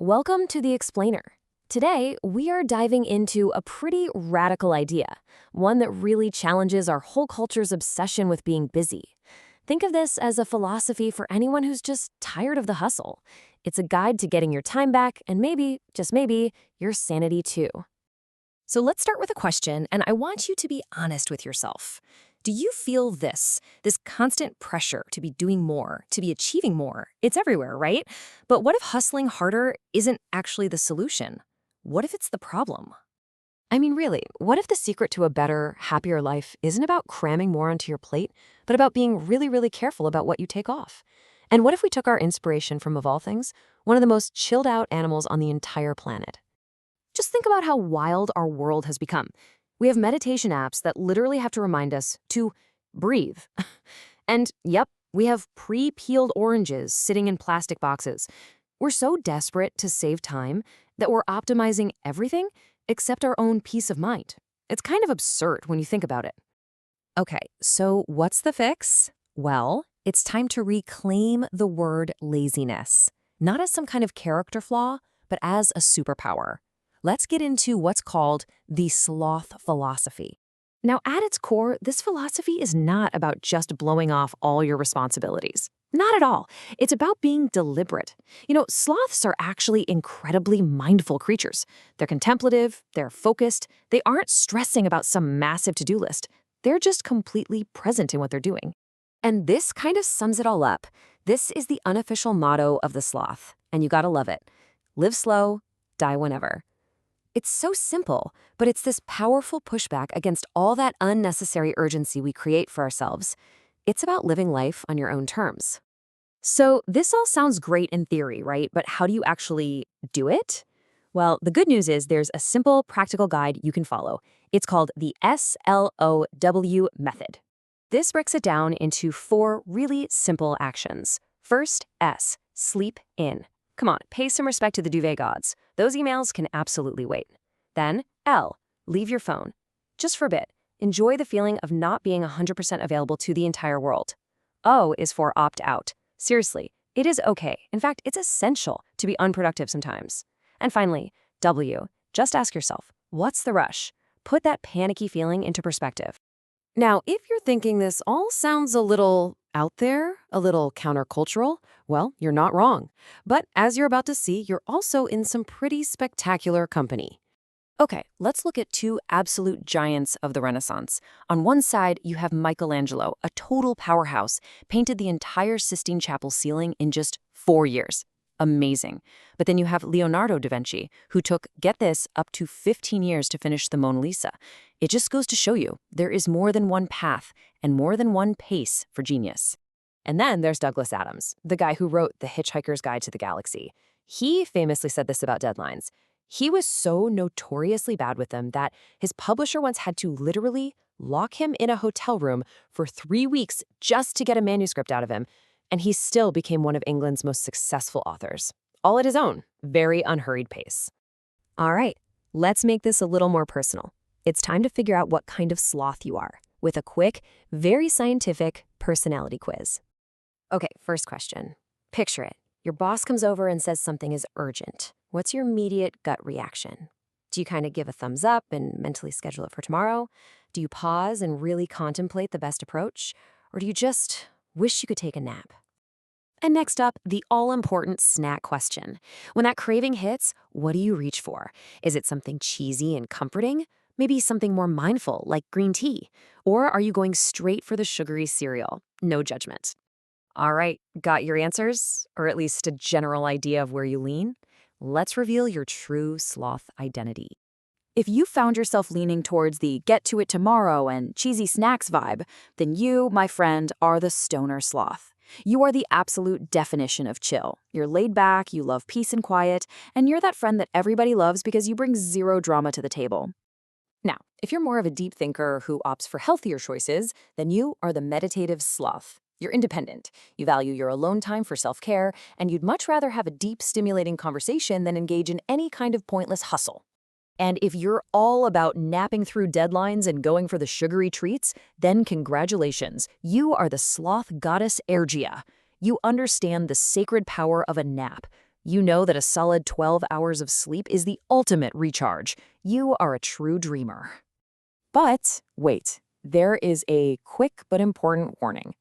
Welcome to The Explainer. Today, we are diving into a pretty radical idea, one that really challenges our whole culture's obsession with being busy. Think of this as a philosophy for anyone who's just tired of the hustle. It's a guide to getting your time back and maybe, just maybe, your sanity too. So let's start with a question, and I want you to be honest with yourself. Do you feel this constant pressure to be doing more, to be achieving more? It's everywhere, right? But what if hustling harder isn't actually the solution? What if it's the problem? I mean, really, what if the secret to a better, happier life isn't about cramming more onto your plate, but about being really, really careful about what you take off? And what if we took our inspiration from, of all things, one of the most chilled out animals on the entire planet? Just think about how wild our world has become. We have meditation apps that literally have to remind us to breathe. And yep, we have pre-peeled oranges sitting in plastic boxes. We're so desperate to save time that we're optimizing everything except our own peace of mind. It's kind of absurd when you think about it. Okay, so what's the fix? Well, it's time to reclaim the word laziness, not as some kind of character flaw, but as a superpower. Let's get into what's called the sloth philosophy. Now, at its core, this philosophy is not about just blowing off all your responsibilities. Not at all. It's about being deliberate. Sloths are actually incredibly mindful creatures. They're contemplative, they're focused, they aren't stressing about some massive to-do list. They're just completely present in what they're doing. And this kind of sums it all up. This is the unofficial motto of the sloth, and you gotta love it. Live slow, die whenever. It's so simple, but it's this powerful pushback against all that unnecessary urgency we create for ourselves. It's about living life on your own terms. So this all sounds great in theory, right? But how do you actually do it? Well, the good news is there's a simple, practical guide you can follow. It's called the SLOW method. This breaks it down into 4 really simple actions. First, S, sleep in. Come on, pay some respect to the duvet gods. Those emails can absolutely wait. Then, L, leave your phone. Just for a bit. Enjoy the feeling of not being 100% available to the entire world. O is for opt out. Seriously, it is okay. In fact, it's essential to be unproductive sometimes. And finally, W, just ask yourself, what's the rush? Put that panicky feeling into perspective. Now, if you're thinking this all sounds a little out there, a little countercultural, well, you're not wrong. But as you're about to see, you're also in some pretty spectacular company. Okay, let's look at 2 absolute giants of the Renaissance. On one side, you have Michelangelo, a total powerhouse, painted the entire Sistine Chapel ceiling in just 4 years. Amazing. But then you have Leonardo da Vinci, who took, get this, up to 15 years to finish the Mona Lisa. It just goes to show you, there is more than one path and more than one pace for genius. And then there's Douglas Adams, the guy who wrote The Hitchhiker's Guide to the Galaxy. He famously said this about deadlines. He was so notoriously bad with them that his publisher once had to literally lock him in a hotel room for 3 weeks just to get a manuscript out of him. And he still became one of England's most successful authors, all at his own, very unhurried pace. All right, let's make this a little more personal. It's time to figure out what kind of sloth you are with a quick, very scientific personality quiz. Okay, first question. Picture it. Your boss comes over and says something is urgent. What's your immediate gut reaction? Do you kind of give a thumbs up and mentally schedule it for tomorrow? Do you pause and really contemplate the best approach? Or do you just wish you could take a nap? And next up, the all-important snack question. When that craving hits, what do you reach for? Is it something cheesy and comforting? Maybe something more mindful, like green tea? Or are you going straight for the sugary cereal? No judgment. All right, got your answers? Or at least a general idea of where you lean? Let's reveal your true sloth identity. If you found yourself leaning towards the get to it tomorrow and cheesy snacks vibe, then you, my friend, are the stoner sloth. You are the absolute definition of chill. You're laid back, you love peace and quiet, and you're that friend that everybody loves because you bring 0 drama to the table. Now, if you're more of a deep thinker who opts for healthier choices, then you are the meditative sloth. You're independent, you value your alone time for self-care, and you'd much rather have a deep, stimulating conversation than engage in any kind of pointless hustle. And if you're all about napping through deadlines and going for the sugary treats, then congratulations, you are the sloth goddess Ergia. You understand the sacred power of a nap. You know that a solid 12 hours of sleep is the ultimate recharge. You are a true dreamer. But wait, there is a quick but important warning.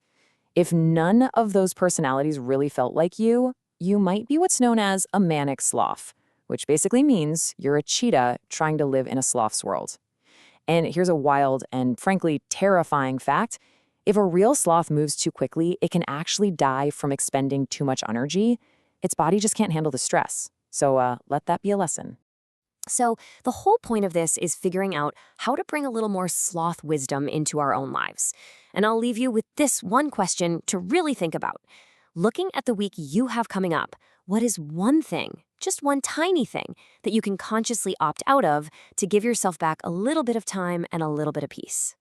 If none of those personalities really felt like you might be what's known as a manic sloth, which basically means you're a cheetah trying to live in a sloth's world. And here's a wild and frankly terrifying fact. If a real sloth moves too quickly, it can actually die from expending too much energy. Its body just can't handle the stress. So let that be a lesson. So, the whole point of this is figuring out how to bring a little more sloth wisdom into our own lives. And I'll leave you with this one question to really think about. Looking at the week you have coming up, what is one thing, just one tiny thing, that you can consciously opt out of to give yourself back a little bit of time and a little bit of peace?